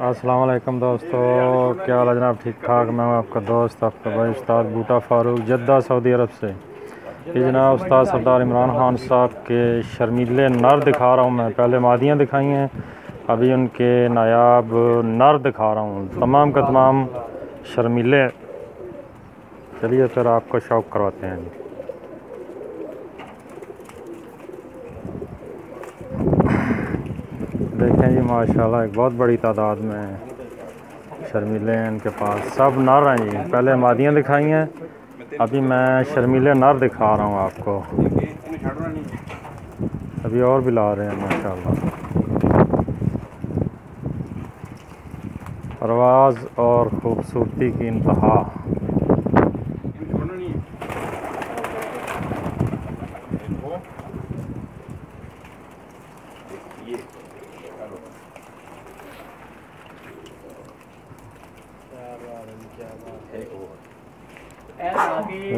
अस्सलाम वालेकुम दोस्तों, क्या हाल है जनाब? ठीक ठाक। मैं हूं आपका दोस्त, आपका भाई उस्ताद बूटा फ़ारूक, जद्दा सऊदी अरब से। ये जनाब उस्ताद सरदार इमरान खान साहब के शर्मीले नर दिखा रहा हूं मैं। पहले मादियाँ दिखाई हैं, अभी उनके नायाब नर दिखा रहा हूं, तमाम का तमाम शर्मीले। चलिए फिर आपको शौक़ करवाते हैं जी। देखें जी, माशाल्लाह एक बहुत बड़ी तादाद में शर्मीले हैं इनके पास। सब नर हैं जी। पहले मादियाँ दिखाई हैं, अभी मैं शर्मीले नर दिखा रहा हूँ आपको। अभी और भी ला रहे हैं माशाल्लाह। परवाज़ और ख़ूबसूरती की इंतहा।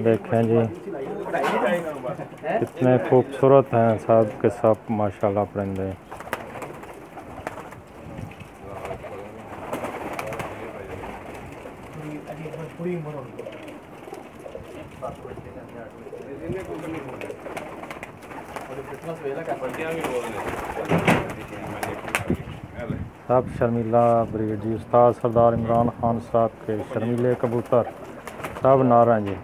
देखें जी, कितने खूबसूरत हैं सब के सब माशाल्लाह परिंदे। सब शर्मीला ब्रीड जी। उस्ताद सरदार इमरान खान साहब के शर्मीले कबूतर सब नर हैं जी।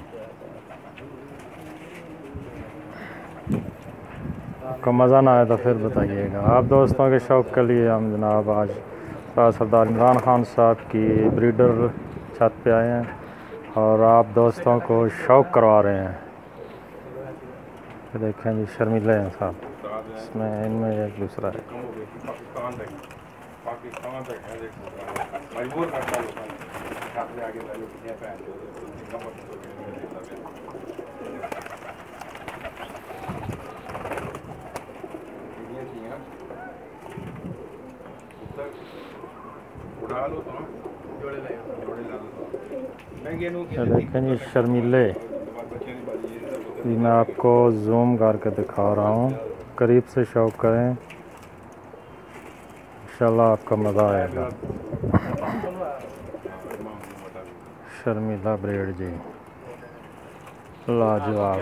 आपको मज़ा ना आए तो फिर बताइएगा। आप दोस्तों के शौक़ के लिए हम जनाब आज उस्ताद सरदार इमरान खान साहब की ब्रीडर छत पे आए हैं और आप दोस्तों को शौक़ करवा रहे हैं। देखें जी, शर्मीले हैं साहब। इसमें इनमें एक दूसरा है। देखें जी, शर्मीले जी। मैं आपको जूम करके दिखा रहा हूँ, करीब से शौक़ करें, इंशाल्लाह आपका मज़ा आएगा। शर्मीला ब्रीड जी, लाजवाब।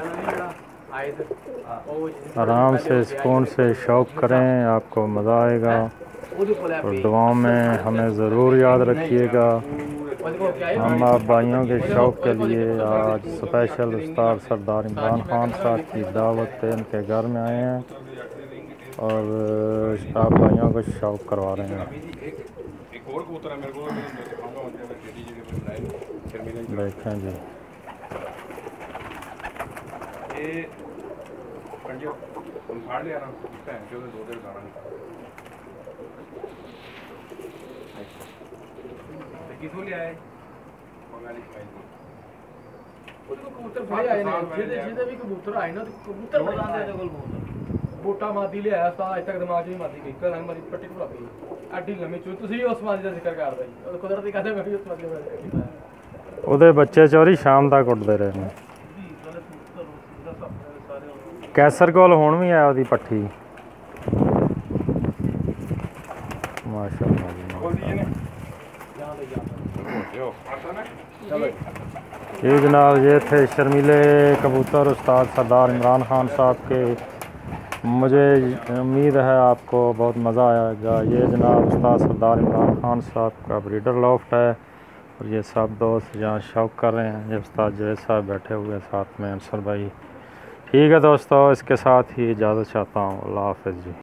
आराम से सुकून से शौक़ करें, आपको मज़ा आएगा। और दुआओं में हमें ज़रूर याद रखिएगा। हम आप भाइयों के शौक़ के लिए आज स्पेशल उस्ताद सरदार इमरान खान साहब की दावत पे इनके घर में आए हैं और आप भाइयों को शौक़ करवा रहे हैं। देखें जी, बूटा मादी लिया अज तक दिमाग च मादी गई कल मेरी पट्टी भुला गई एडी लम्मी चूही। तुसीं भी उस मादी का जिक्र करदा जी, कुदरती कहते मैं भी उस मादी का जिक्र कीता। ਉਹਦੇ ਬੱਚੇ ਚੋਰੀ ਸ਼ਾਮ ਤੱਕ ਉੱਡਦੇ ਰਹੇ ਨੇ। ਕੈਸਰ ਕੋਲ ਹੁਣ ਵੀ ਆ ਉਹਦੀ ਪੱਠੀ। ਮਾਸ਼ਾਅੱਲਾ ਜੀ। ये जनाब, ये थे शर्मीले कबूतर उस्ताद सरदार इमरान खान साहब के। मुझे उम्मीद है आपको बहुत मज़ा आएगा। ये जनाब उस्ताद सरदार इमरान खान साहब का ब्रीडर लॉफ्ट है और ये सब दोस्त यहाँ शौक़ कर रहे हैं। ये उस्ताद जवेद साहब बैठे हुए साथ में अंसर भाई। ठीक है दोस्तों, इसके साथ ही इजाज़त चाहता हूँ। अल्लाह हाफ़िज़ जी।